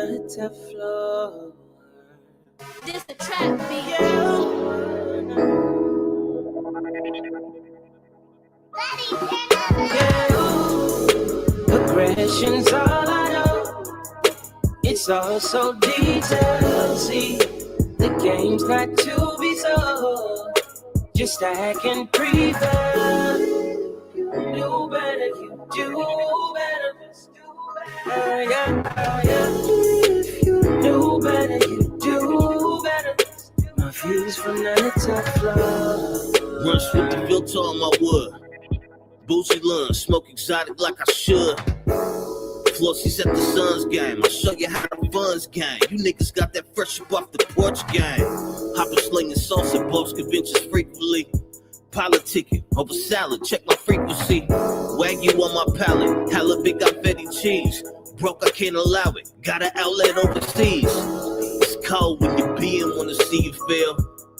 night to floor. This the trap beat. Aggression's all I know. It's all so detailed. See, the game's not to be sold. Just act and prevail. You do better, you do better. Oh yeah. If you do better, you do better. My views from night to floor. Rush with the filter on my wood. Boozy lunch, smoke exotic like I should. Flossies at the Suns game. I'll show you how the funds game. You niggas got that fresh up off the porch game. Hoppin' slinging sauce at boss conventions frequently. Politicking over salad, check my frequency. Wagyu on my palate, hella big got fetty cheese. Broke, I can't allow it, got an outlet overseas. It's cold when you be in, wanna see you fail.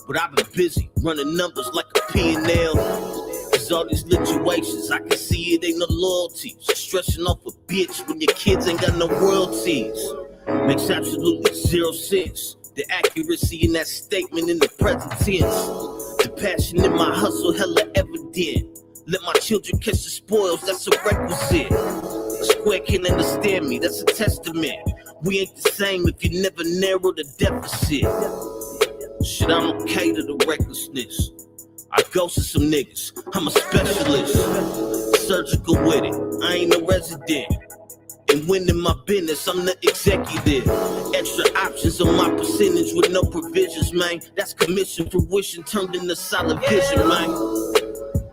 But I've been busy, running numbers like a P&L. Cause all these situations, I can see it ain't no loyalty. Stressing off a bitch when your kids ain't got no royalties. Makes absolutely 0 sense. The accuracy in that statement in the present tense. The passion in my hustle hella evident. Let my children catch the spoils, that's a requisite. A square can't understand me, that's a testament. We ain't the same if you never narrow the deficit. Shit, I don't cater to recklessness. I ghosted some niggas, I'm a specialist. Surgical with it, I ain't a resident. And when in my business, I'm the executive. Extra options on my percentage with no provisions, man. That's commission fruition turned into solid vision, man.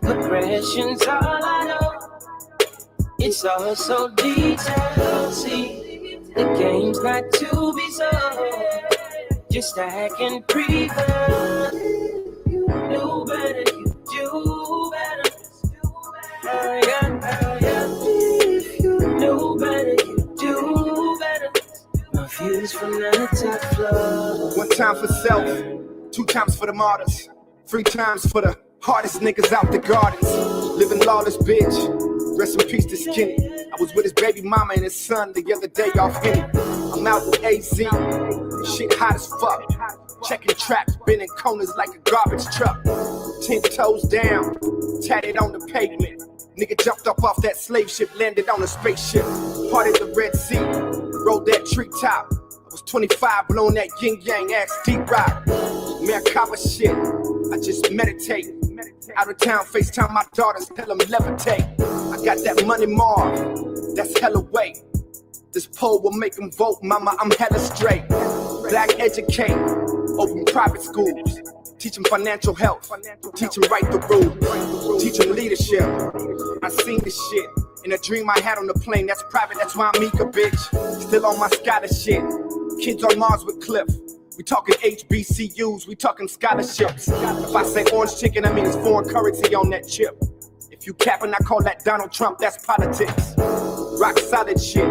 Aggression's all I know. It's all so detailed. See, the game's not to be sold. Just act and prevail. You do better, you do better. Oh yeah. If you do better, you do better. My views from night to floor. 1 time for self, 2 times for the martyrs, 3 times for the hardest niggas out the gardens. Living lawless, bitch. Rest in peace to Skinny. I was with his baby mama and his son the other day off Henny. I'm out with AZ. Shit hot as fuck. Checking traps, bending corners like a garbage truck. 10 toes down, tatted on the pavement. Nigga jumped up off that slave ship, landed on a spaceship. Parted the Red Sea, rode that treetop. I was 25, blowing that yin-yang ass deep rock. Man, copper shit, I just meditate. Out of town, FaceTime my daughters, tell them levitate. I got that money marv, that's hella weight. This poll will make them vote, mama, I'm hella straight. Black educate, open private schools. Teach them financial health, teach them right the rules, teach them leadership. I seen this shit in a dream I had on the plane, that's private, that's why I'm eager, bitch. Still on my scholarship, kids on Mars with Cliff. We talking HBCUs, we talking scholarships. If I say orange chicken, I mean it's foreign currency on that chip. If you capping, I call that Donald Trump, that's politics. Rock solid shit,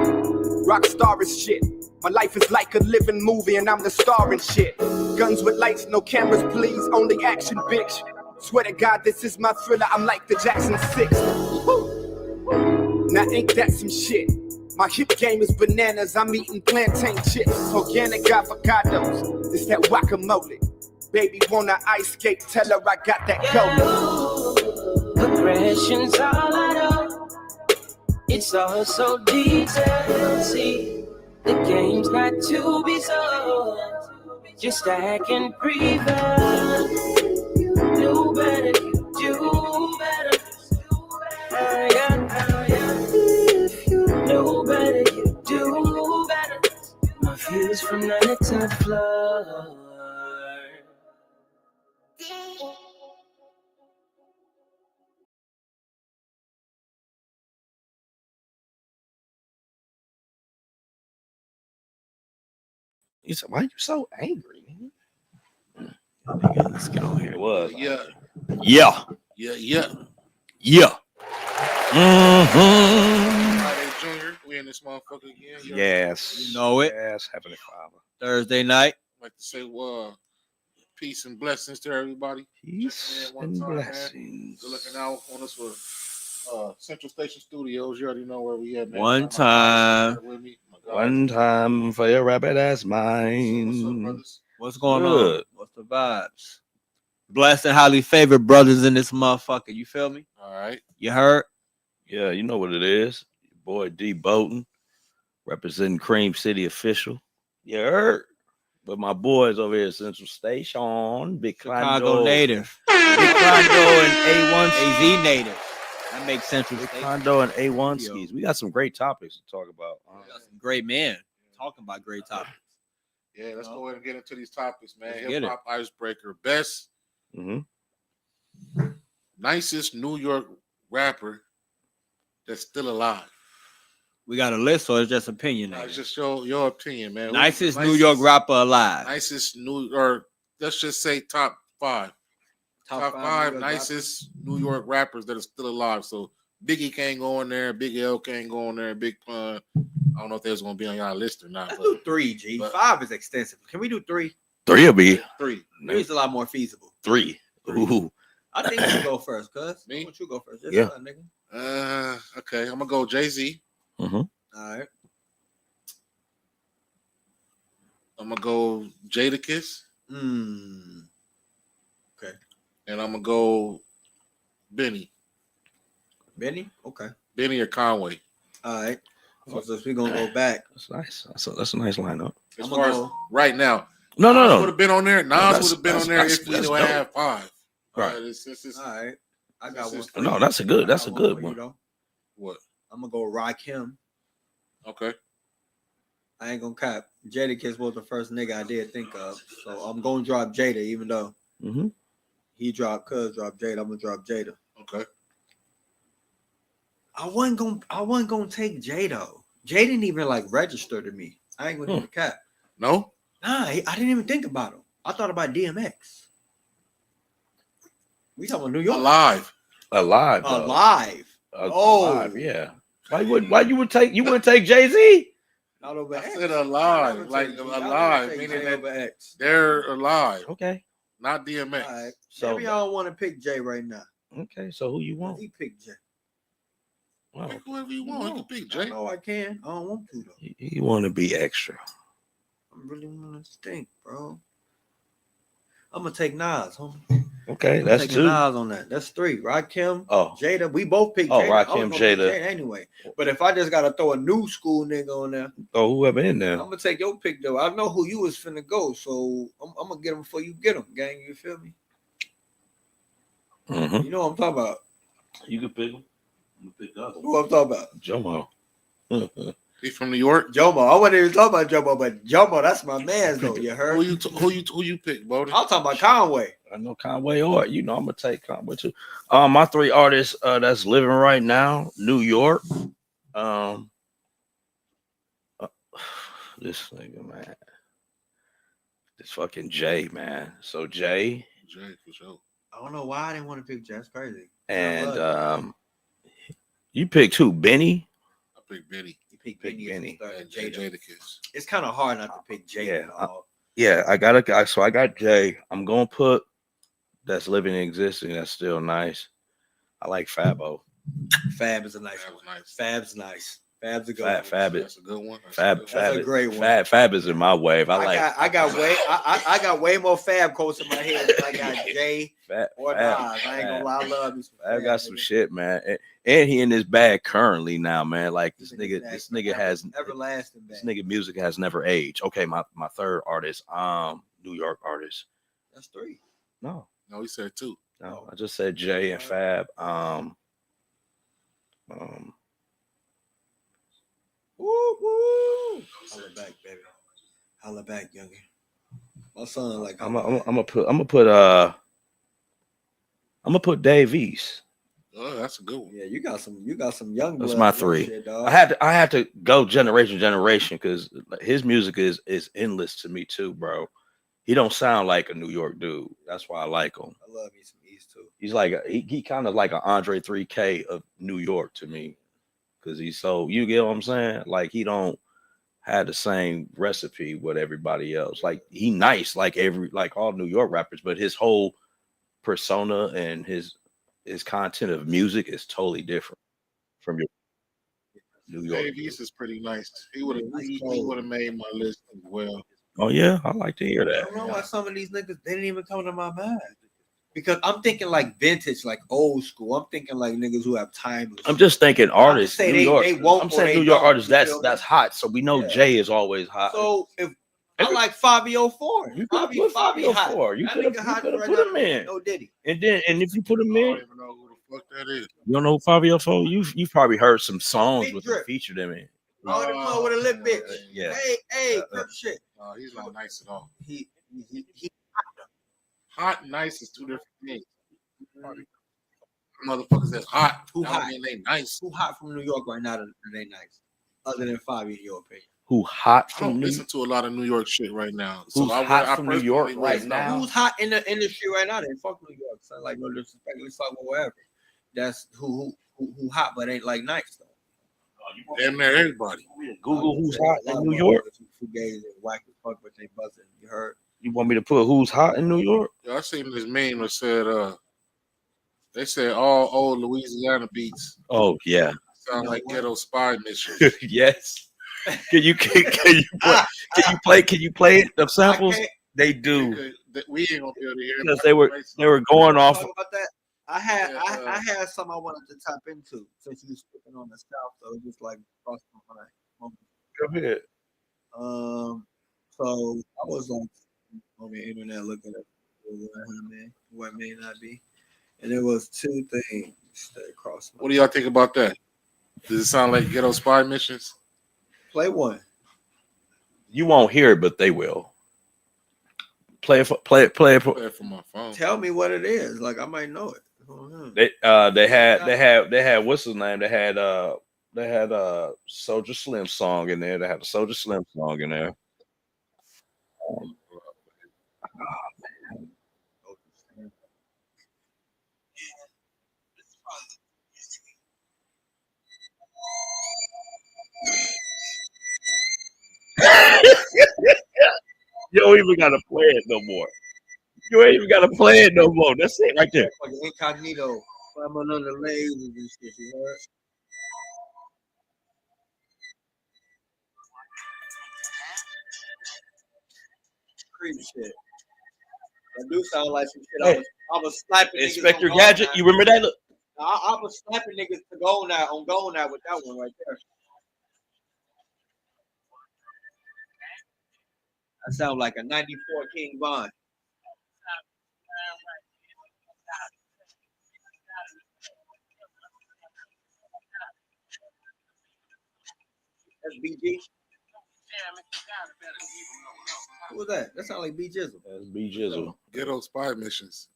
rock star is shit. My life is like a living movie and I'm the star and shit. Guns with lights, no cameras, please, only action, bitch. Swear to God, this is my thriller, I'm like the Jackson 6. Woo. Now ain't that some shit? My hip game is bananas, I'm eating plantain chips. Organic avocados, it's that guacamole. Baby wanna ice skate, tell her I got that cola. Aggression's all I know. It's all so detailed. See, the game's not to be sold. Just act and prevail. You do better, you do better. Oh yeah. If you do better, you do better. My views from night to floor. You said, why are you so angry? Nigga, let's go here. What? Yeah. Friday Junior, we in this motherfucker again. Yes. You know it. Yes, Heavenly Father. Thursday night. I'd like to say, peace and blessings to everybody. Peace and blessings. Good looking out on us for Central Station Studios. You already know where we at, man. One time. With me, my One time for your rabbit ass What's up, mine. brothers? What's going Good. on? What's the vibes? Blessed and highly favored brothers in this motherfucker. You feel me? All right. You heard? Yeah, you know what it is. Your boy D Bolton, representing Cream City Official. You heard? But my boys over here at Central Station, Big Chicago Condo, native. Big Condo and A1 AZ native. That makes Central Big State. Condo and A1 Yo. skis. We got some great topics to talk about. We got some great men talking about great topics. Yeah, let's go ahead and get into these topics, man. Let's get Hip hop icebreaker. Best, nicest New York rapper that's still alive. We got a list, or it's just opinion. It's just your opinion, man. Nicest New York rapper alive. Nicest or let's just say top five. Top five New York nicest New York rappers that are still alive. So Biggie can't go in there, Big L can't go in there, Big Pun. I don't know if there's gonna be on y'all list or not. Let's But do 3, G. but- 5 is extensive. Can we do 3? 3 will be 3. 3 is a lot more feasible. 3. Ooh. I think you go first, cuz. Me? Why don't you go first? Yeah. Nigga. Okay, I'm gonna go Jay-Z. All right. I'm gonna go Jadakiss, Okay. and I'm gonna go Benny. Benny? Okay. Benny or Conway. All right. So since we're gonna go back. That's nice. That's a nice lineup. As I'ma far as go- right now, No. would have been on there. Nas that's- would have been on there that's- if we that's don't dope. have 5. Right. It's All right. I got This one. is- for No, you. that's a good. I That's a got good for you, one. though. what? I'm gonna go Rakim. Okay. I ain't gonna cap. Jadakiss was the first nigga I did think of, so I'm gonna drop Jada, even though he dropped Cuz dropped Jada. I'm gonna drop Jada. Okay. I wasn't gonna take Jay though. Jay didn't even like register to me. I ain't gonna even cap. No. Nah, I didn't even think about him. I thought about DMX. We talking about New York. Alive. Alive. though. Alive. Alive, yeah. Why you wouldn't take Jay-Z? Not over I X. said I alive, never like take Jay. I alive, never take meaning Jay that over X. they're alive, Okay. not DMX. All right. So- Maybe I don't want to pick Jay right now. Okay. So who you want? He picked Jay. Wow. Pick whoever you want. You can pick I Jay. know I can. I don't want to though. You want to be extra. I really want to think, bro. I'm gonna take Nas, homie. Okay, I'm that's taking 2. Nas on that. That's 3. Rakim, Oh, Jada. We both picked Oh, Jada. I was Rakim, gonna pick Jada. anyway. But if I just gotta throw a new school nigga on there, whoever in there. I'm gonna take your pick though. I know who you was finna go, so I'm gonna get him before you get him, gang. You feel me? Mm-hmm. You know what I'm talking about. You can pick him. I'm gonna pick the other one. Who I'm talking about? Jomo. He from New York. Jomo. I wasn't even talking about Jomo, but Jomo, that's my man though. You heard? Who you pick, Bodie? I'm talking about Conway. I know Conway or I'm gonna take Conway too. My 3 artists that's living right now, New York. This nigga, man. This fucking Jay, man. So Jay Jay for sure. I don't know why I didn't want to pick Jay. That's crazy. and you picked who? Benny? I pick Benny You pick Pick Benny. Benny. and Jadakiss. It's kind of hard not to pick Jay. Yeah, dog. Yeah, I got a guy. So I got Jay. I'm gonna put that's living and existing. That's still nice. I like Fabo. Fab is a nice Fab one. was nice. Fab's nice. Fab's a good Fab, one. Fab is That's a good one. That's Fab. a good That's one. a great one. Fab is in my wave. I got way more Fab quotes in my head than I got Jay Fab. or Nas. I ain't gonna lie, I love me some Fab got some nigga. shit, man. And he in his bag currently now, man. Like this He's in his nigga, bag. this nigga has everlasting this bag. nigga music has never aged. Okay, my 3rd artist, New York artist. That's 3. No, No, he said 2. no, I just said Jay and Fab. Woo woo. Holla back, baby. Holla back, youngin. My son like I'm gonna put Dave East. Oh, that's a good one. yeah, you got some young That's blood my in your 3. shit, dog. I had to go generation because his music is endless to me too, bro. He don't sound like a New York dude. That's why I like him. I love me some East too. He's like he kind of like an Andre 3K of New York to me, because he's so, you get what I'm saying? Like he don't have the same recipe with everybody else. Like he nice like all New York rappers, but his whole persona and his content of music is totally different from your. New York. Dave East is pretty nice. He would have made my list as well. Oh yeah, I like to hear I that. don't know why some of these niggas they didn't even come to my mind. Because I'm thinking like vintage, like old school. I'm thinking like niggas who have timeless. I'm just thinking artists. Say New they York. won't I'm or saying they New York don't, artists. you That's feel me? hot. So we know Yeah. Jay is always hot. So if I like Fabio Four, You could put Fabio Four. You could have put him in. No Diddy. And if you put him I in, don't even know who the fuck that is. you don't know who Fabio Four. You've probably heard some songs Big with Drip. them featured him in. Oh, the one with a lip bitch. Yeah. Hey, crip shit. No, he's not nice at all. He Hot and nice is two different things. Motherfuckers that's hot. Who I hot? mean they nice. Who hot from New York right now that they nice? Other than Fabio, in your opinion. Who hot I from don't New listen to a lot of New York shit right now. Who's hot from New York personally right wouldn't now? know. Who's hot in the industry right now? They fuck New York. So like no disrespect, let's talk about whatever. That's who hot but ain't like nice though. Damn near everybody. Google who's hot in New York. Who gays and whack as fuck, but they buzzing. You heard? You want me to put who's hot in New York? Yeah, I seen this meme that said they said all old Louisiana beats Oh yeah, sound like ghetto spy missions. yes. Can you play the samples? They do We ain't gonna be able to hear because they were going off. Talk about that. I had some I wanted to tap into since you speaking on the South, so it just like crossed my mind. Go ahead. So I was like on the internet looking at what may not be, and there was two things that crossed my What do y'all think about that? Does it sound like ghetto spy missions? Play one. You won't hear it, but they will. Play it for. Play it from my phone. Tell me what it is. Like I might know it. They had what's his name? They had Soulja Slim song in there. They had a Soulja Slim song in there. You don't even gotta play it no more. You ain't even gotta play it no more. That's it right there. Like incognito. I'm under the layers and shit. You heard? Creep shit. That do sound like some shit. I was sniping Inspector niggas on Gadget, Go you remember that? Look. Now. I was sniping niggas to go now on Go now with that one right there. That sounds like a 94 King Von. That's BG. Who was that? That sounds like B Jizzle. That's B Jizzle. Ghetto spy missions.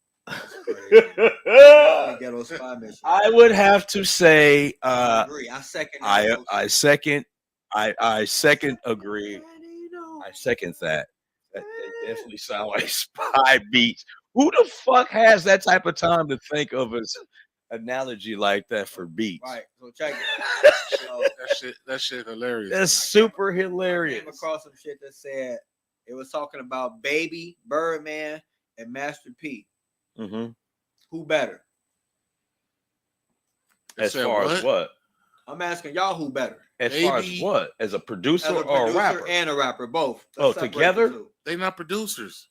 Ghetto spy mission. I would have to say I agree. I second. I second agree. I second that. They definitely sound like spy beats. Who the fuck has that type of time to think of an analogy like that for beats? Right. So check it. That shit hilarious. That's super I hilarious. came across some shit that said it was talking about Baby, Birdman, and Master P. Mm-hmm. Who better? As far as what? I'm asking y'all who better. As far as what? As a producer or a rapper? And a rapper, both. Oh, together? They not producers.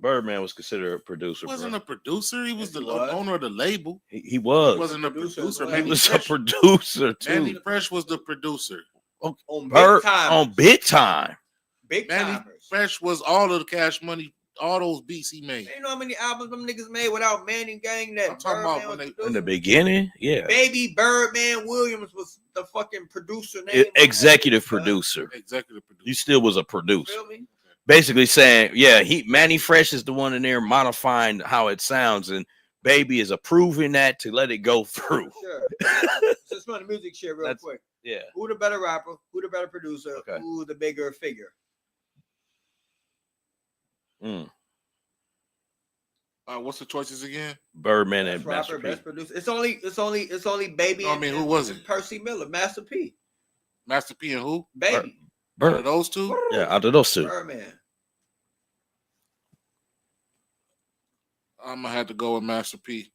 Birdman was considered a producer. He wasn't a producer. He was Yes, the he was. owner of the label. He was. He wasn't a producer. He He Manny was a Fresh, producer too. Manny Fresh was the producer. On Bird big time. on big time. Big Manny timers. Fresh was all of the Cash Money, all those beats he made. You know how many albums them niggas made without Manny Gang that I'm talking about Birdman when was they- producing? In the beginning, yeah. Baby Birdman Williams was the fucking producer name. Executive producer. Executive producer. You still was a producer. Feel me? Basically saying, yeah, Manny Fresh is the one in there modifying how it sounds, and Baby is approving that to let it go through. Sure. Just run the music shit real That's- quick. Yeah. Who the better rapper? Who the better producer? Okay. Who the bigger figure? What's the choices again? Birdman Best and Master rapper, P. best producer. It's only Baby. No, I mean, who was it? Percy Miller, Master P. Master P and who? Baby. One of Bird. those two? Yeah, out of those two. Birdman. I'm gonna have to go with Master P.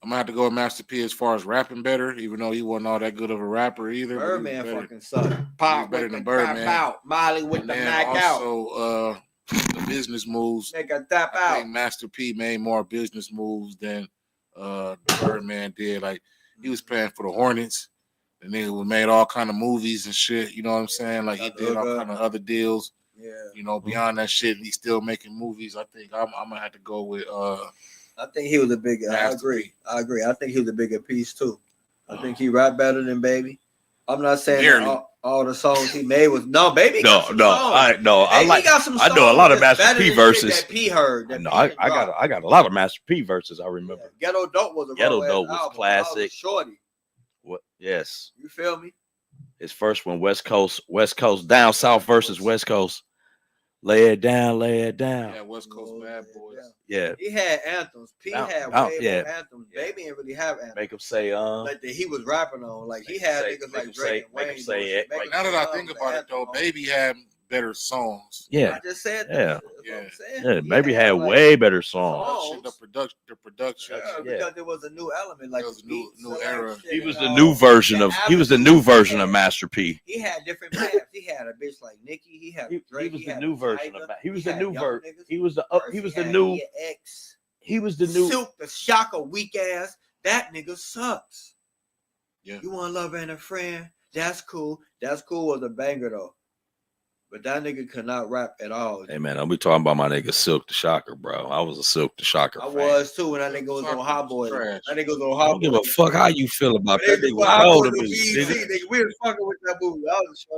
I'm gonna have to go with Master P as far as rapping better, even though he wasn't all that good of a rapper either. Birdman fucking sucked. Pop better with than the Birdman. tap out. Molly with And the then knock out. also the business moves. Make a tap I out. think Master P made more business moves than Birdman did. Like he was playing for the Hornets. The nigga made all kind of movies and shit. You know what I'm saying? Like he did all kind of other deals. Yeah. You know, beyond that shit, he's still making movies. I think I'm gonna have to go with. I think he was a big. I agree. I think he was a bigger piece too. I think he rap better than Baby. I'm not saying all the songs he made was Baby. I got some. I know a lot of Master P verses. That P heard. That I got a lot of Master P verses. I remember. Yeah. Ghetto Dope was classic. Shorty. What? Yes. You feel me? His first one, West Coast, down south versus West Coast. Lay it down. Yeah, West Coast Bad Boys. Yeah. He had anthems. P had way more anthems. Yeah. Baby didn't really have anthems. Make him say like that he was rapping on. Like he had niggas like Drake and Wayne. Now that I think about it though, Baby had better songs. Yeah. I just said that. Yeah. Baby had way better songs. The production. Because there was a new element, like there was a new era. He was the new version of Master P. He had different paths. He had a bitch like Nicki. He had Drake. He was the new version of that. He was the new version. He was the new Silk the Shocker weak ass. That nigga sucks. Yeah. You want love and a friend? That's cool. That's cool was a banger though. But that nigga could not rap at all. Hey man, I'll be talking about my nigga Silk the Shocker, bro. I was a Silk the Shocker fan. I was too when that nigga was on Hot Boy. That nigga was on Hot Boy. I don't give a fuck how you feel about that nigga. Was old to me, nigga. We was fucking with that movie.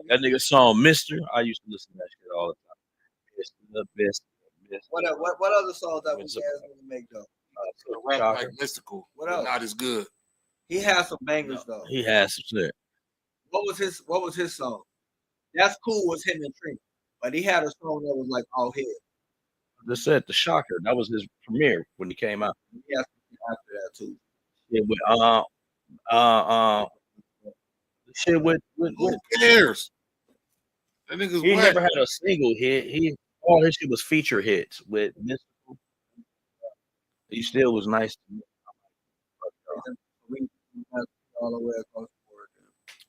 That nigga song Mister. I used to listen to that shit all the time. The best. What other songs that was make though? Rap like Mystical. What else? Not as good. He had some bangers though. He had some shit. What was his song? That's Cool was him and Trina. But he had a song that was like all his. Just said the Shocker. That was his premiere when he came out. Yeah, after that too. Yeah, with shit with who cares? That nigga's he never had a single hit. All his shit was feature hits with Mystical. He still was nice to me. All the way across the board.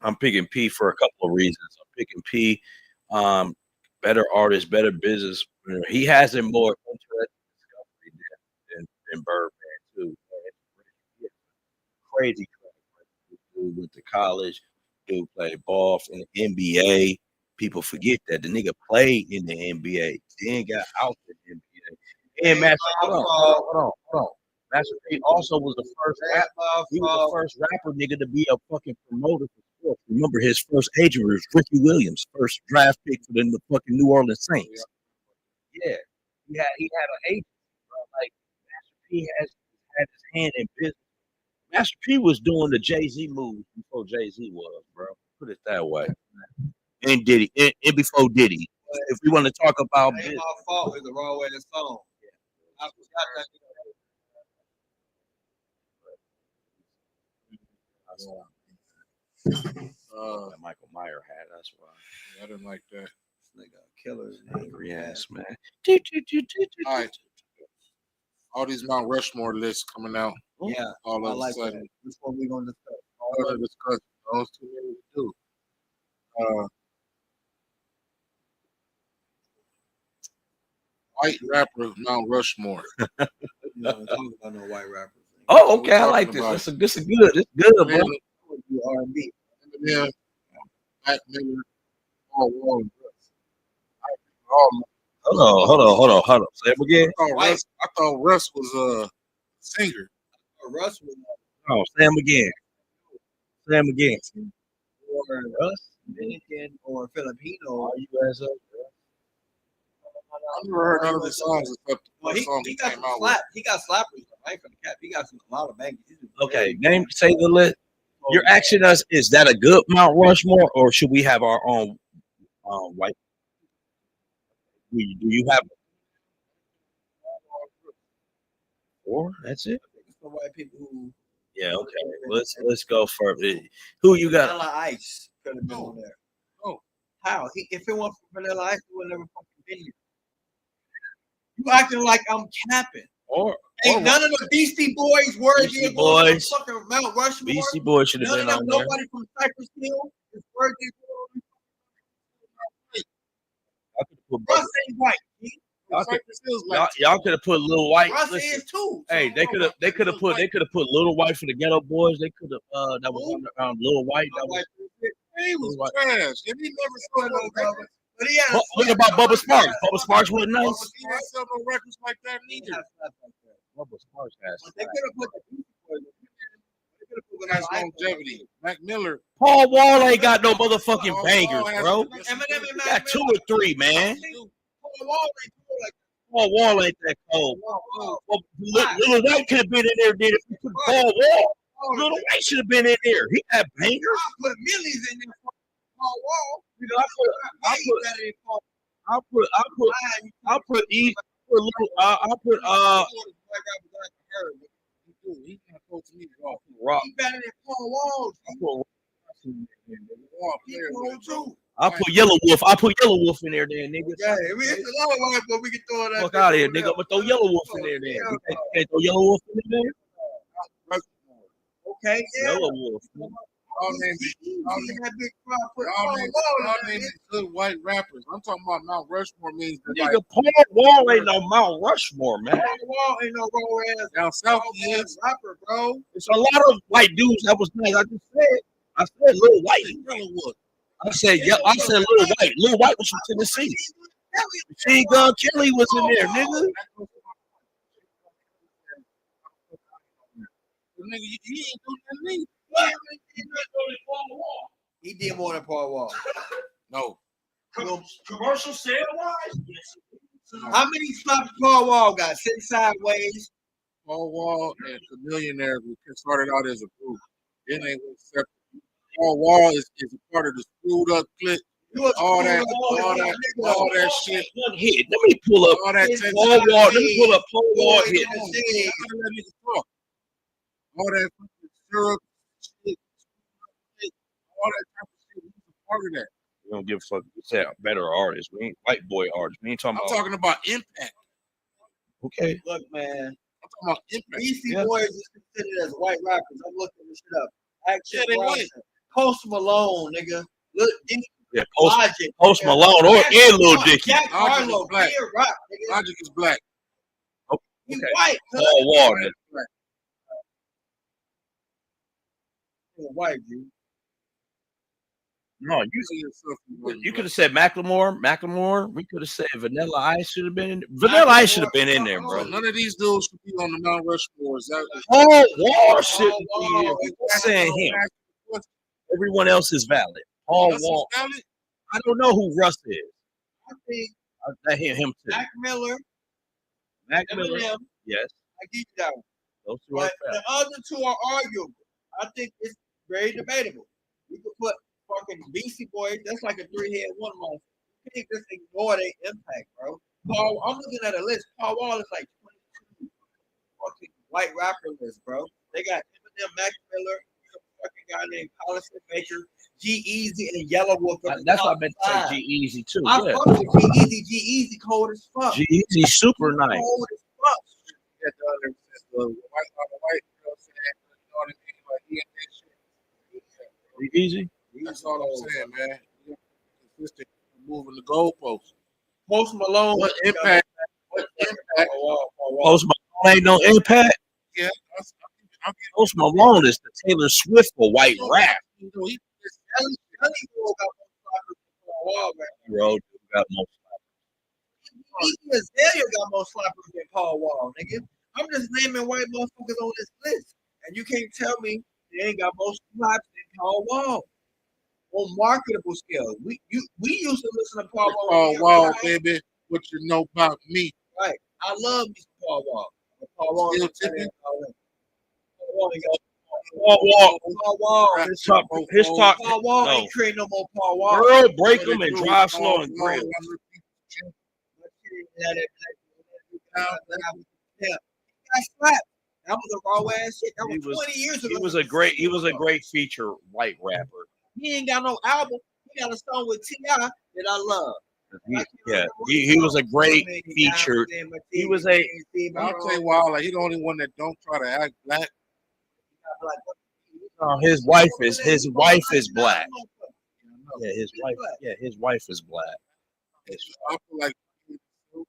I'm picking P for a couple of reasons. I'm picking P, better artist, better business. He has a more interesting discovery than Birdman too. Crazy dude went to college. Dude played ball in the NBA. People forget that the nigga played in the NBA, then got out the NBA. And Master, hold on. Master P also was the first rapper nigga to be a fucking promoter for sports. Remember his first agent was Ricky Williams, first draft pick for the fucking New Orleans Saints. Yeah, he had an agent, bro. Like Master P had his hand in business. Master P was doing the Jay-Z moves before Jay-Z was, bro. Put it that way. And Diddy, and before Diddy. If we want to talk about business, my fault is the wrong way to song. I forgot that. Michael Meyer had. That's why I didn't like that. This nigga killers, angry ass man. All right, all these Mount Rushmore lists coming out. Yeah, all of like a sudden. That. Which one we gonna discuss? We're gonna discuss those two things to do. White rapper Mount Rushmore. No, I'm talking about no white rappers. Oh, okay. I like this. This is good. It's good, bro. R&B. Yeah. Black Miller. Hold on. Say it again. I thought Russ was a singer. Russ was. Oh, say him again. Or Russ, Dominican, or Filipino. Are you guys up? I never heard none of the songs except the song he got some slap. He got slappers. Right from the cap. He got a lot of bangers. Okay, say the list. You're asking us, is that a good Mount Rushmore, or should we have our own white? Do you have four? That's it. Some white people who. Yeah. Okay. Let's go for it. Who you got? Vanilla Ice could have been on there. Oh, how? If it wasn't for Vanilla Ice, he would never fucking been here. You acting like I'm capping. Or Ain't none of the Beastie Boys worthy Beastie of going to Boys. fucking Mount Rushmore. Beastie Boys should have None been of on them, there. nobody from Cypress Hill is worthy of going. I could have put Russ ain't white. y'all could have put Lil White. Russ Listen, is too. hey, they could have put Lil White for the Ghetto Boys. They could have that was on Lil White. That was He was trash. And he never sold no records. But he had what about Bubba Sparks? Bubba Sparks wasn't nice. He didn't sell no records like that neither. Bubba Sparks has. They could have put the Beastie Boys. That's longevity. Mac Miller. Paul Wall ain't got no motherfucking bangers, bro. Eminem and He Mac got 2 Miller. or 3, man. Paul Wall ain't cool like Paul Wall ain't that cold. Well, Little White could have been in there, did if you put Paul Wall. Little White should have been in there. He had bangers. I put millies in there for Paul Wall. You know, I put He Rock. He better than Paul Wall. I put Yellow Wolf. I put Yellow Wolf in there, then, nigga. Yeah, I mean, it's a lot of life, but we can throw that. Fuck out of here, nigga. But throw Yellow Wolf in there, then. You can't throw Yellow Wolf in there. Okay, yeah. Yellow Wolf. Y'all name good white rappers. I'm talking about Mount Rushmore means that Nigga, Paul Wall ain't no Mount Rushmore, man. Paul Wall ain't no raw ass. down south he is. Rapper, bro. It's a lot of white dudes that was nice. I said Lil White. I said Lil White. Lil White was from Tennessee. Machine Gun Kelly was in there, nigga. Nigga, he ain't do nothing. He did more than Paul Wall. No. Commercial sale wise. How many slaps Paul Wall got? 6 sideways. Paul Wall and the Millionaires started out as a group. Then they went separate. Paul Wall is a part of the screwed up clique. All that shit. One hit. Let me pull up All that Paul Wall. Let me pull up Paul Wall hit. All that syrup shit. All that type of shit. He's a part of that. We don't give a fuck. We say better artists. We ain't white boy artists. We ain't talking I'm about. talking about impact. Okay. Look, man. I'm talking about impact. Beastie Boys is considered as white rappers. I'm looking this shit up. Action they Bronson. white. Post Malone, nigga. Look, Yeah, Logic. Post Malone and Lil Dicky. Jack Harlow, black. Kid Rock, nigga. Logic is black. He's Okay. white. Paul Wall. then. He's white, dude. No, you could have said Macklemore. We could have said Vanilla Ice should have been in. Vanilla Ice should have been in there, bro. None of these dudes should be on the Mount Rushmore. Paul Wall should be here. We're saying him. Everyone else is valid. Paul Wall. I don't know who Russ is. I think I hear him too. Mac Miller, Mac Miller. Eminem, Yes. I give you that one. Those two are But valid. the other two are arguable. I think it's very debatable. You could put fucking Beastie Boys. That's like a 3-head one month. You can't just ignore their impact, bro. Paul, I'm looking at a list. Paul Wall is like 22 fucking white rapper list, bro. They got Eminem, Mac Miller, some fucking guy named Collison Baker, G-Eazy, and Yellow Wolf. That's what I meant to say. G-Eazy too. I Yeah. fuck with G-Eazy. G-Eazy cold as fuck. G-Eazy super nice. Cold as fuck. The white, you know what I'm saying? You know what I mean? Like, he ain't that shit. G-Eazy. That's all I'm saying, man. Consistent moving the goalposts. Post Malone. What impact? Post Malone ain't no impact. Yeah, Post Malone is the Taylor Swift for white rap. Road got most. Azalea got more slappers than Paul Wall, nigga. I'm just naming white motherfuckers on this list, and you can't tell me they ain't got more slaps than Paul Wall. On marketable scale, we used to listen to Paul Wall. Paul Wall, baby, what you know about me? Right, I love me some Paul Wall. But Paul Wall, Still tipping? Paul Wall. His talk. Paul Wall No. ain't creating no more Paul Wall. Girl, break them and drive slow and grill. Got slapped. That was a raw ass shit. That was 20 years ago. He was a great feature white rapper. He ain't got no album. He got a song with T.I. that I love. He was a great featured. He was a I'll tell you why. Like, he the only one that don't try to act black. his wife is black. Yeah, his wife is black. I feel like, you know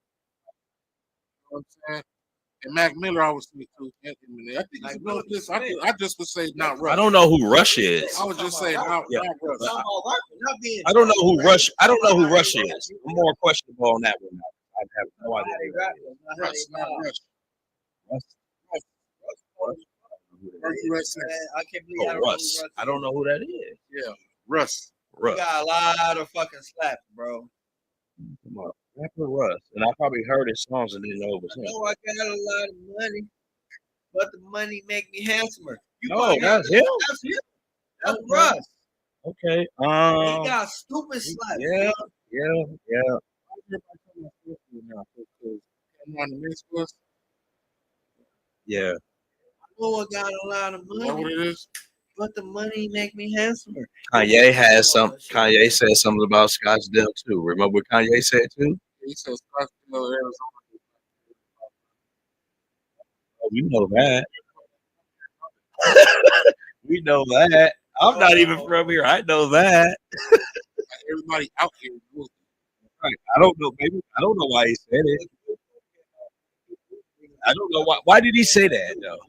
what I'm saying? And Mac Miller, I was thinking too. I think it's about this. I just would say not Rush. I don't know who Rush is. I would just say not Rush. I don't know who Rush. I don't know who Rush is. I'm more questionable on that one. I have no idea. Rush, not Rush. I can't believe Russ. I don't know who that is. Yeah, Russ. We got a lot of fucking slaps, bro. Come on, rapper Russ. And I probably heard his songs and didn't know it was him. I know I got a lot of money, but the money make me handsomer. That's him. That's Russ. Okay. He got stupid slaps. Yeah. Yeah. I know I got a lot of money. Know what it is? But the money make me handsomer. Kanye said something about Scottsdale too. Remember what Kanye said too? He said Scottsdale, Arizona. Oh, we know that. We know that. I'm not even from here. I know that. Everybody out here. Right. I don't know. Maybe I don't know why he said it. I don't know why. Why did he say that though?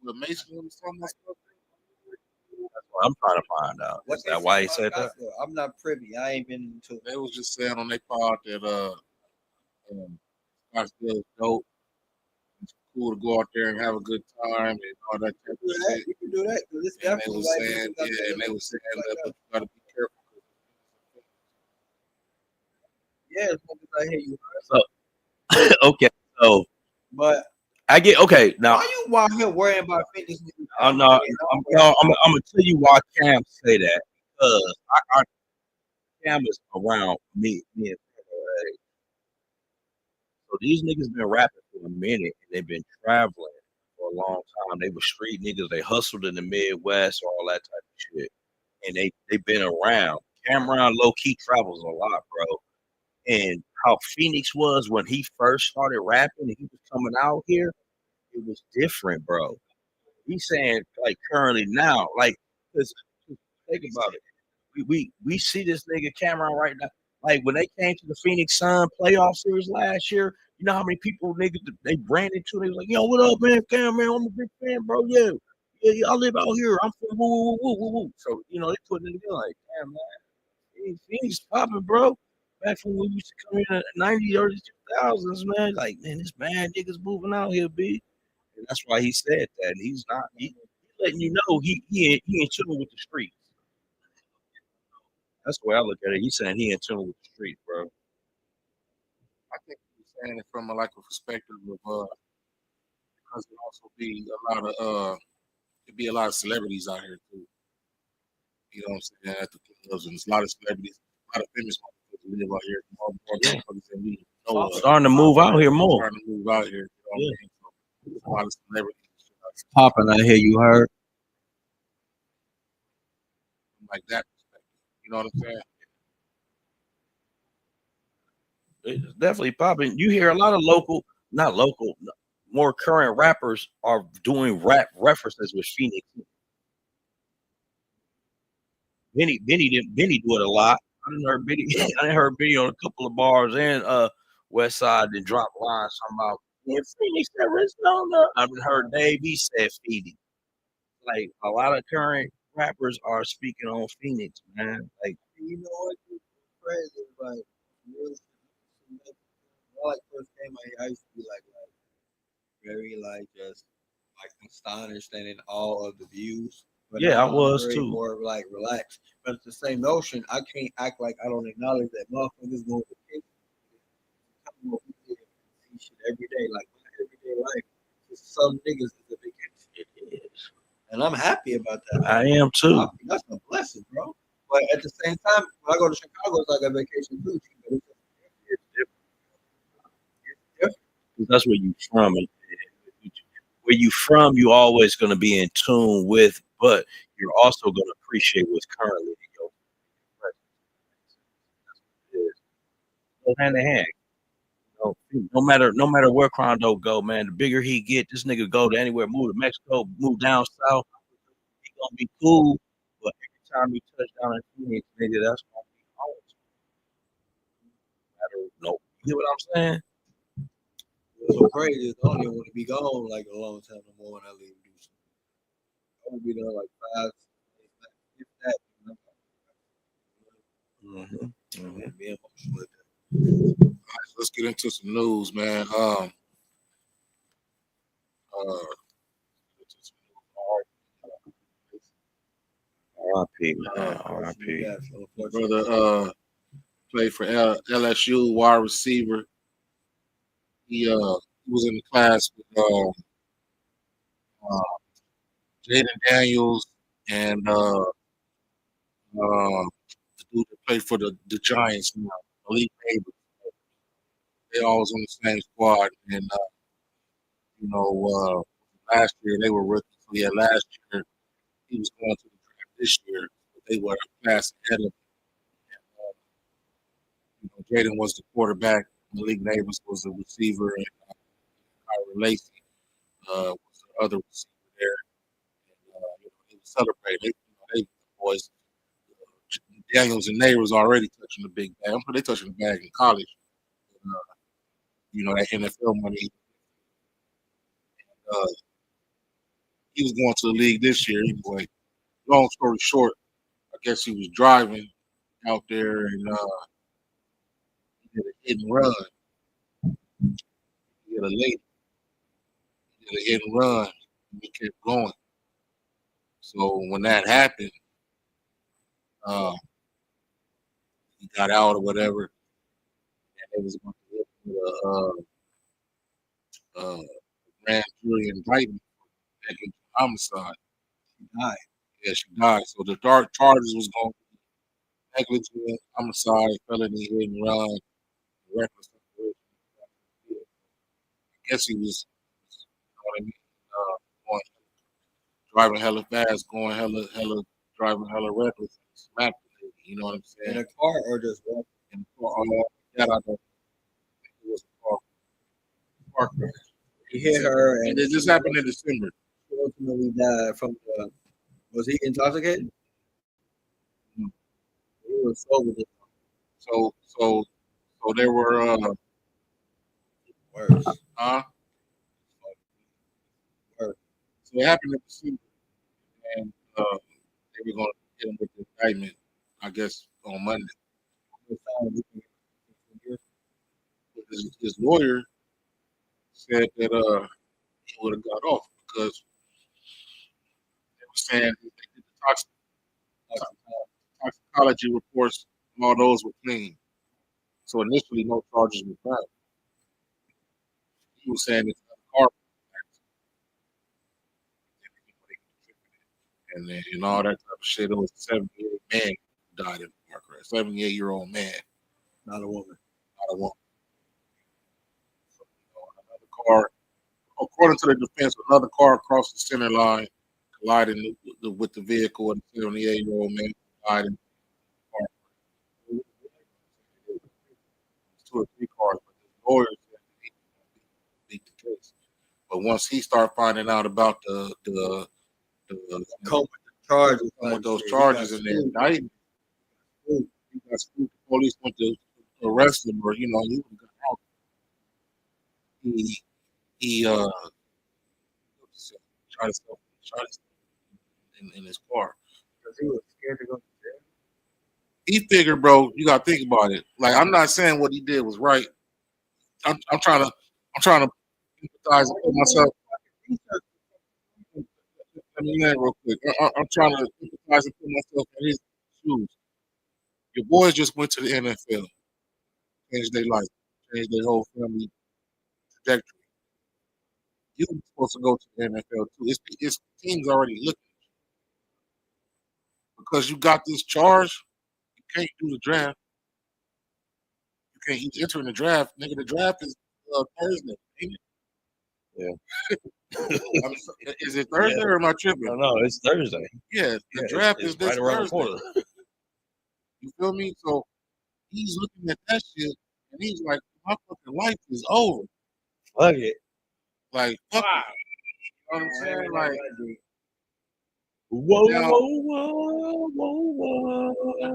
The Mason and some stuff. That's what I'm trying to find out. Is that why he said that? I'm not privy. I ain't been into it. They was just saying on their pod that Scottsdale is dope. It's cool to go out there and have a good time and all that type of shit. You can do that. It's And they definitely was saying, and they was saying that, but you gotta be careful. Yeah, as long as I hear you. Okay, so But I get okay now. why you out here worrying about fitness? I'm gonna tell you why Cam say that because our Cam is around me and right? So these niggas been rapping for a minute and they've been traveling for a long time. They were street niggas. They hustled in the Midwest, all that type of shit, and they've been around. Cameron low key travels a lot, bro. And how Phoenix was when he first started rapping and he was coming out here, it was different, bro. He's saying like currently now, like, cause think about it. We see this nigga Cameron right now. Like when they came to the Phoenix Sun playoff series last year, you know how many people niggas they ran into? They was like, "Yo, what up, man? Cameron, I'm a big fan, bro. Yeah, I live out here. I'm from woo, woo, woo, woo, woo." So you know they putting it together like, "Damn, man, Phoenix popping, bro." Back from when we used to come in the 90s, early 2000s, man. Like, man, this bad niggas moving out here, B. And that's why he said that. And he's not, he letting you know he ain't chilling with the streets. That's the way I look at it. He's saying he ain't chilling with the streets, bro. I think he's saying it from a perspective of because it also be a lot of celebrities out here too. You know what I'm saying? At the clubs, and there's a lot of celebrities, a lot of famous motherfuckers live out here. More motherfuckers than we know. Starting to move out here more. Starting to move out here. You know what I mean? So, a lot of celebrities. Popping out here, you heard? Like that perspective. You know what I'm saying? It's definitely popping. You hear a lot of more current rappers are doing rap references with Phoenix. Benny do it a lot. I didn't heard Benny on a couple of bars and West Side then drop lines talking about Phoenix, Arizona. I've heard Dave, he said Phoenix. Like a lot of current rappers are speaking on Phoenix, man. Like, you know what? It's crazy. Like, when I first came out here, I used to be like very just like astonished and in awe of the views. But yeah, I I'm was very too. More like relaxed. But it's the same notion. I can't act like I don't acknowledge that motherfuckers going to see shit every day, like my everyday life. Some niggas is a vacation. It is. And I'm happy about that. I am too. That's a blessing, bro. But at the same time, when I go to Chicago, it's like a vacation too. But it's different. It's different. Because that's where you from. And where you from, you're always going to be in tune with, but you're also going to appreciate what's currently in your. go hand in hand. No matter where Crondo go, man, the bigger he get, this nigga go to anywhere, move to Mexico, move down south, he gonna be cool. But every time he touch down in Phoenix, nigga, that's gonna be home. I don't know. You hear what I'm saying? What's so crazy is I don't even want to be gone like a long time no more when I leave Houston. I will be there like 5, 6, if that. Be emotional with that. All right, so let's get into some news, man. R.I.P. man. R.I.P. Brother played for LSU, wide receiver. He was in the class with Jaden Daniels and the dude that played for the Giants now, Malik Neighbors. They all was on the same squad, and last year they were rookies. So yeah, last year he was going to the draft this year, but they were a class ahead of him. Jaden was the quarterback, Malik Neighbors was the receiver, and Kyrie Lacey was the other receiver there. And they were celebrating. They boys, Daniels and Neighbors already touching the big bag. They touching the bag in college. That NFL money. He was going to the league this year anyway. Long story short, I guess he was driving out there and he did a hit and run. He hit a lady. He did a hit and run. And he kept going. So when that happened, he got out or whatever, and they was going to look for a grand jury indictment for negligent homicide. She died. Yeah, she died. So the dark charges was going to be negligent homicide, felony hit and run, reckless operation. I guess he was, going, driving hella fast, going driving hella reckless, smacked the lady, you know what I'm saying? In a car or just walking? In a car. That I don't think it was a car crash. He hit her, and it just happened in December. She ultimately died from the. Was he intoxicated? Mm-hmm. He was sober. So there were Worse. Huh? So it happened in December, and they were going to hit him with the indictment, I guess, on Monday. His lawyer said that he would have got off because they were saying they did the toxicology reports, and all those were clean. So initially, no charges were filed. He was saying it's not a car and then all that type of shit. It was a 78 man who died in the car crash. 78-year-old man, Not a woman. not a woman. So, another car, according to the defense, another car crossed the center line, colliding with the vehicle, and the 78-year-old man died in the car. Two or three cars, but the lawyer said that he beat the case. But once he started finding out about the Come with the charges. with those charges in there, indictment, he got screwed. The police went to arrest him, or he would have got out. He tried to stop in his car Because he was scared to go to jail. He figured, bro, you gotta think about it. Like, I'm not saying what he did was right. I'm trying to empathize with myself. Let me land real quick. I'm trying to empathize and put myself in his shoes. Your boys just went to the NFL, changed their life, changed their whole family trajectory. You were supposed to go to the NFL too. It's teams already looking at you. Because you got this charge, you can't do the draft. You can't enter in the draft. Nigga, the draft is Thursday, ain't it? Yeah. Is it Thursday or am I tripping? No, it's Thursday. Yeah, the draft is this right around the Thursday. corner. You feel me? So he's looking at that shit, And he's like, my fucking life is over. Fuck it. Like, fuck it. You know what I'm saying? Like, Whoa, now, whoa.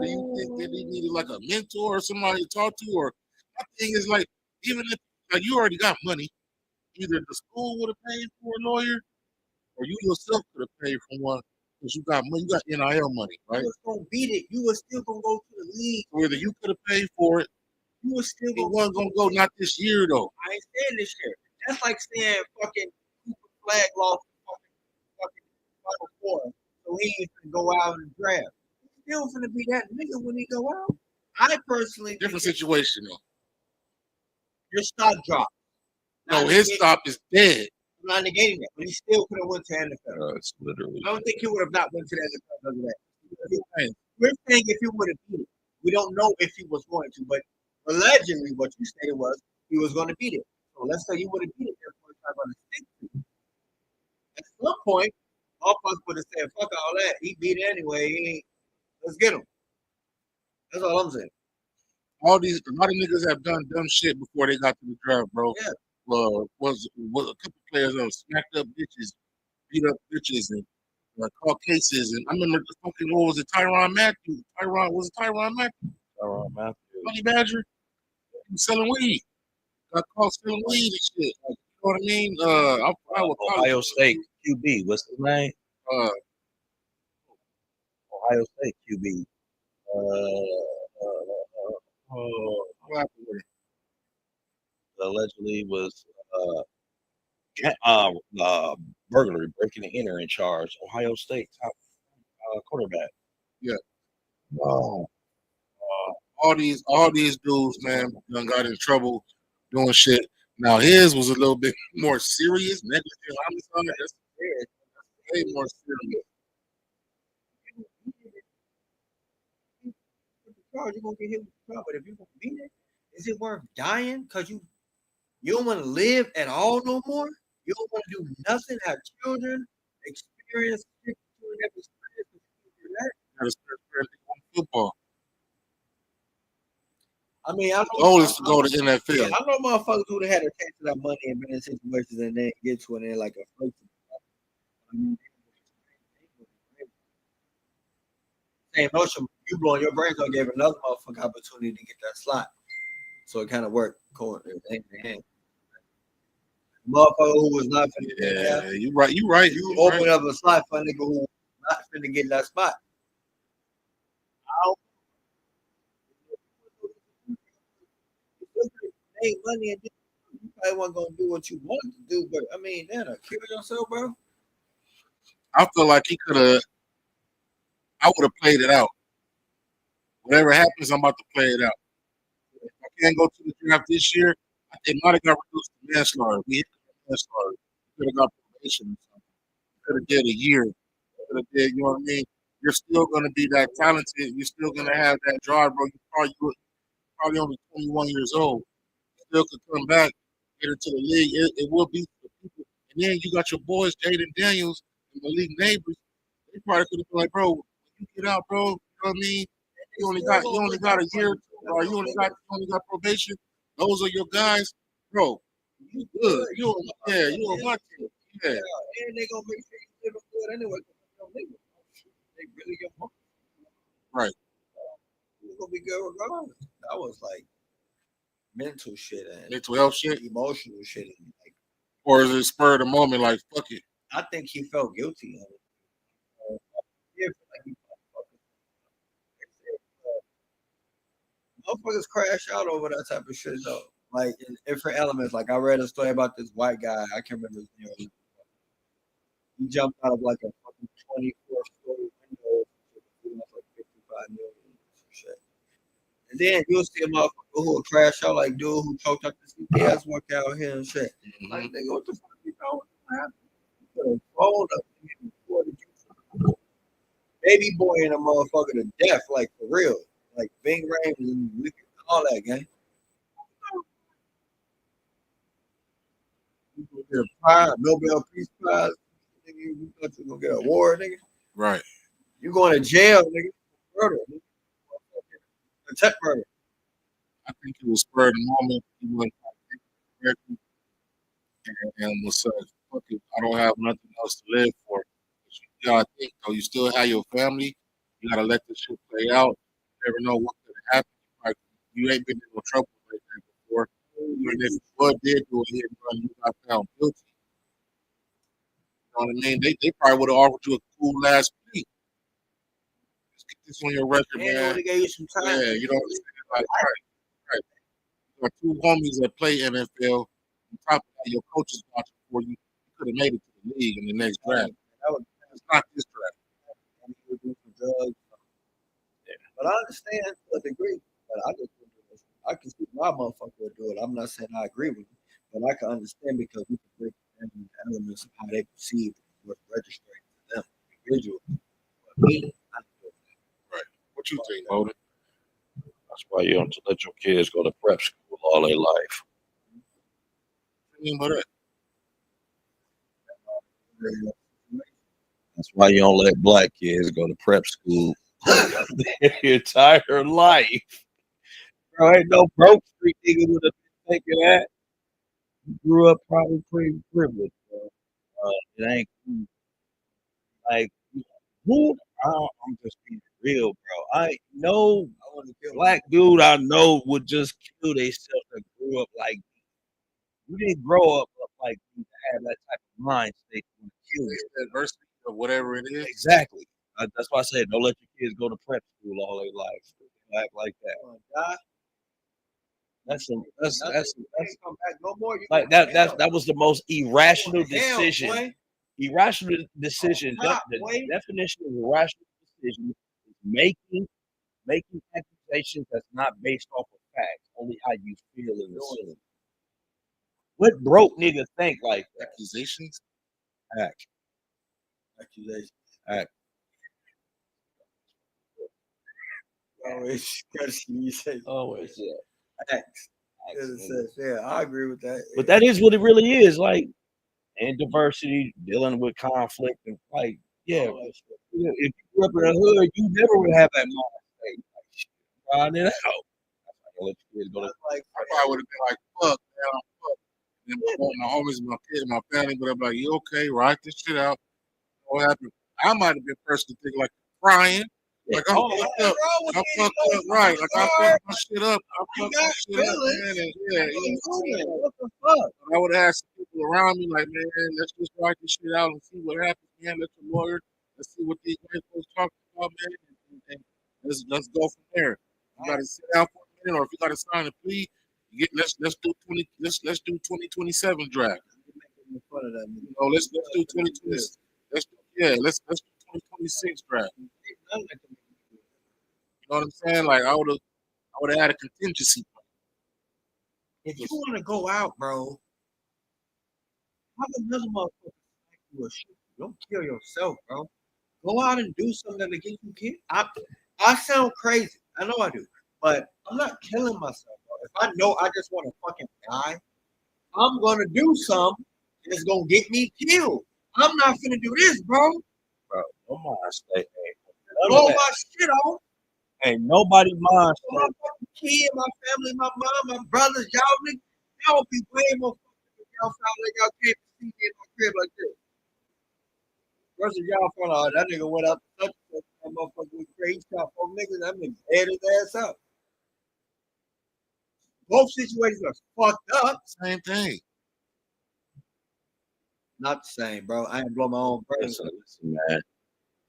do you think that he needed like a mentor or somebody to talk to? Or my thing is like, even if like you already got money, either the school would have paid for a lawyer, or you yourself could have paid for one because you got money, you got NIL money, right? You was gonna beat it. You was still gonna go to the league. So either you could have paid for it, You was still it gonna. wasn't gonna go not this year though. I ain't saying this year. That's like saying fucking Cooper Flag lost fucking Final Four, so he ain't gonna go out and draft. He's still finna be that nigga when he go out. I personally Different think situation though. your stock dropped. No, his stop is dead. I'm not negating that, but he still could have went to NFL. It's literally. I don't think he would have not went to the NFL because of that. Hey, We're saying if he would have beat it. We don't know if he was going to, but allegedly what you stated was he was going to beat it. So let's say he would have beat it. Therefore, it's not going to stick to it. At some point, all of us would have said, fuck all that. He beat it anyway. He ain't. Let's get him. That's all I'm saying. a lot of niggas have done dumb shit before they got to the draft, bro. Yeah. Was a couple players that smacked up bitches, beat up bitches, and caught cases. And I remember the fucking what was it, Tyrann Matthew? Tyrann Matthew? Honey Badger. He was selling weed. Got caught selling weed and shit. Like, you know what I mean? I was Ohio State QB. What's his name? Ohio State QB. What happened with it? Allegedly was burglary, breaking and entering charge. Ohio State top quarterback. Yeah. Oh, All these dudes, man, done got in trouble doing shit. Now his was a little bit more serious, negligent homicide. That's way more serious. You're gonna get hit with the car, but if you're gonna beat it, is it worth dying? Cause you don't want to live at all no more. You don't want to do nothing, have children, experience Football. I mean, I The goal is to go to NFL. Yeah, I know motherfuckers who had a taste of that money and been in situations and then get to it and like a place. Same notion, you blowing your brains out gave another motherfucker opportunity to get that slot. So it kind of worked hand in hand. Motherfucker who was not finna get that. You right. You open up a slot for a nigga who was not finna get that spot. Hey, money and you probably wasn't gonna do what you wanted to do, but I mean, damn, kill yourself, bro. I feel like he could have. I would have played it out. Whatever happens, I'm about to play it out. If I can't go to the draft this year, it might have got reduced to manslaughter. We hit manslaughter. Could have got probation or something. Could have did a year. Could have did, you know what I mean? You're still gonna be that talented. You're still gonna have that drive, bro. You're probably only 21 years old. You still could come back, get into the league. It will be for people. And then you got your boys, Jaden Daniels, and the league neighbors. They probably could have been like, bro, when you get out, bro, you know what I mean? You only got a year, or you only got probation. Those are your guys, bro. You good? You on my team. Yeah. And they gonna make sure you live good anyway. They really get money. Right. You're gonna be good regardless. That was like mental shit and Mental health shit, emotional shit, and like, or is it spur of the moment? Like fuck it. I think he felt guilty of it. Motherfuckers crash out over that type of shit though. Like in different elements. Like I read a story about this white guy. I can't remember his name. He jumped out of like a fucking 24-story window. Like 55 million or shit. And then you'll see a motherfucker who will crash out like dude who choked up the CPS work out here and shit. Like nigga, what the fuck you know? What happened? Baby boy and a motherfucker to death, like for real. Like Bing Rames and all that, gang. You gonna get a prize, Nobel Peace Prize, nigga. You thought you gonna get an award, nigga. Right. You going to jail, nigga. Murder, nigga. Attempt murder. I think it was spur of the moment. He went correctly and was said, "Fuck it, I don't have nothing else to live for." But you gotta think though. You still have your family. You gotta let this shit play out. You never know what could happen. Like you ain't been in no trouble like that before. Even if what did do a hit and run, you got found guilty. You know what I mean? They probably would have offered you a cool last plea. Let's get this on your record, man. They gave you some time. Yeah, you know what I'm saying? Like, right. You got two homies that play NFL. On top of that, your coach is watching for you. You could have made it to the league in the next draft. It's not this draft. And he would do some drugs. Yeah. But I understand to a degree. But I just I can see why motherfucker would do it. I'm not saying I agree with it, but I can understand because we can break down the elements of how they perceive what's registering to them individually. But me, I feel that. Right. What you think, Moden? That's why you don't let your kids go to prep school all their life. What do you mean by that? That's why you don't let black kids go to prep school their entire life. Bro, ain't no broke street nigga would have been thinking that. You grew up probably pretty privileged, bro. It ain't cool. Like, who? I'm just being real, bro. I know black dude I know would just kill themselves that grew up like you didn't grow up like you to have that type of mind state to kill you. Adversity or whatever it is. Exactly. That's why I said don't let your kids go to prep school all their life. Act like that. That's come back no more. Like that was the most irrational decision. Irrational decision. The definition of irrational decision is making accusations that's not based off of facts, only how you feel in the scene. What broke nigga think like that? Accusations? Act. Accusations. Act. Always, you say always, yeah. Acts. Yeah, I agree with that. But that is what it really is, like, and diversity, dealing with conflict, and like, yeah. If you grew up in the hood, you never would have that mind state. Like, find it out. I probably would have been like, fuck, man, I'm fucked. And then my homies, my kids, my family would have been like, you okay? Write this shit out. What happened? I might have been the person to think like crying. Like I'm fucked up. I'm fucked up, right? Like I fucked my shit up. I fucked my shit up, man. And what the fuck? And I would ask people around me, like, man, let's just write this shit out and see what happens, man. Let the lawyer, let's see what these guys talking about, man. And let's go from there. You gotta sit down for a minute, or if you gotta sign a plea, let's do 2027 draft. You know, let's do 2020. Let's do 2026 draft. You know what I'm saying? Like I would have had a contingency plan. If you want to go out, bro, have another motherfucker smack you or shoot you. Don't kill yourself, bro. Go out and do something that gets you killed. I sound crazy. I know I do, but I'm not killing myself, bro. If I know I just want to fucking die, I'm gonna do something that's gonna get me killed. I'm not gonna do this, bro. Bro, no mind state. Blow my shit off. Ain't nobody mind state. My fucking kid, my family, my mom, my brothers, y'all be way more fucking if y'all found like y'all came to see me in my crib like this. Versus y'all found that nigga went up to such that motherfucker was crazy. Shot 4 niggas, that nigga head his ass up. Both situations are fucked up. Same thing. Not the same, bro. I ain't blow my own brain. Listen, man.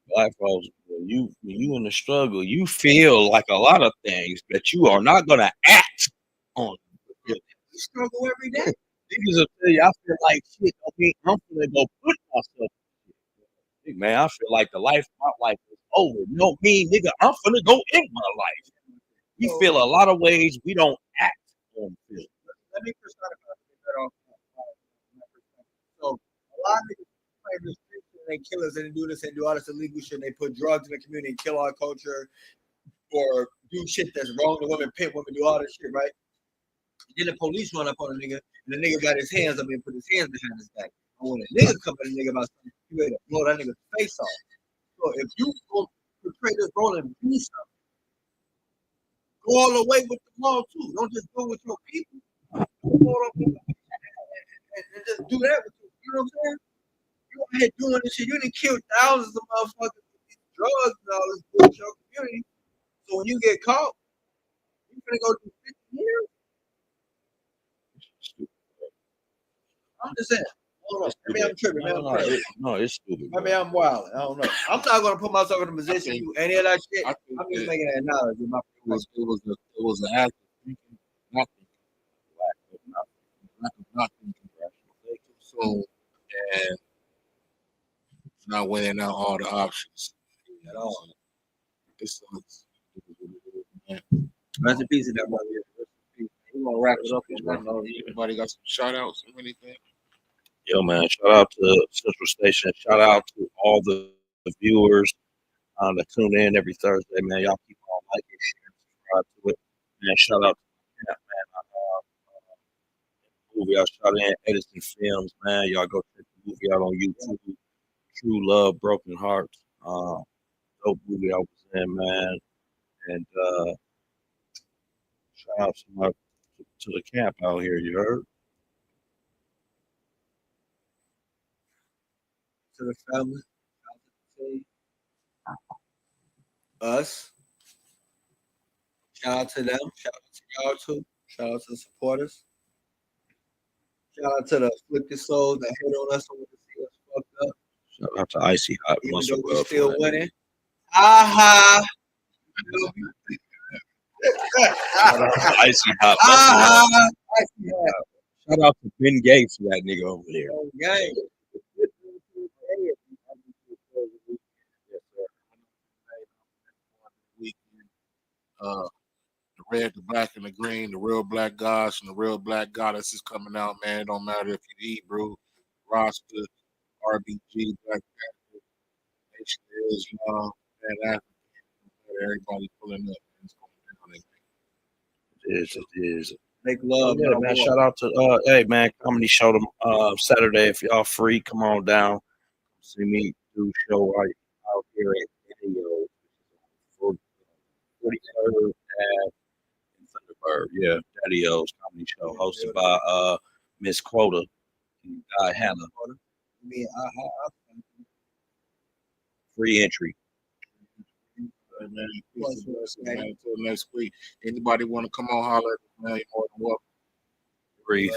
Black folks, when you in the struggle, you feel like a lot of things that you are not gonna act on. You struggle every day. Niggas will tell you, I feel like shit. Okay, I'm gonna go put myself. Man, I feel like my life is over. You know me, nigga. I'm gonna go in my life. We feel a lot of ways we don't act on film. Let me first start about off. So a lot of niggas play this shit and they kill us and they do this and do all this illegal shit. And they put drugs in the community and kill our culture or do shit that's wrong to women, pit women, do all this shit, right? Then the police run up on a nigga and the nigga got his hands up and put his hands behind his back. And when a nigga come at a nigga about something, you ready to blow that nigga's face off. So if you go portray this role and be something, Go all the way with the ball too. Don't just go with your people. Go all the way and just do that with you know what I'm saying? You out here doing this shit. You didn't kill thousands of motherfuckers with these drugs and all this bullshit in your community. So when you get caught, you finna go do 50 years. I'm just saying. Hold on. Maybe I'm tripping. No, it's stupid. Maybe I'm wild. I don't know. I'm not gonna put myself in a position to do any of that shit. I'm just making that knowledge. It was an act of thinking, not thinking, not thinking, way too soon, and not weighing out all the options at all. It's man. Rest in peace of that brother. We're gonna wrap it up. Everybody got some shout outs or anything? Yo, man, shout out to Central Station. Shout out to all the viewers that tune in every Thursday, man. Y'all keep on liking, sharing, subscribe to it. Man, shout out to Camp, man. Movie I shot in Edison Films, man. Y'all go check the movie out on YouTube. True Love, Broken Hearts. Dope movie I was in, man. And shout out to the camp out here, you heard? To the family, us. Shout out to them. Shout out to y'all too. Shout out to the supporters. Shout out to the afflicted souls that hit on us and want to see us fucked up. Shout out to Icy Hot. Even though we're still winning. Aha. Shout out to Icy Hot. Shout out to Ben Gates for that nigga over there. Gang. The red, the black, and the green, the real black gods and the real black goddess is coming out, man. It don't matter if you Hebrew, Rasta, RBG, Black Panther, Nation is, and African. Everybody pulling up. It's going down. It is. Make love. Yeah, man. Shout out to hey man, comedy show them Saturday if y'all free. Come on down. See me do show right out here at video 43rd and Thunderbird. Yeah, Daddy O's comedy show hosted by Miss Quota and Guy Hannah. Free entry. Until next week. Anybody want to come on holler at us, man? You're more than welcome. Free.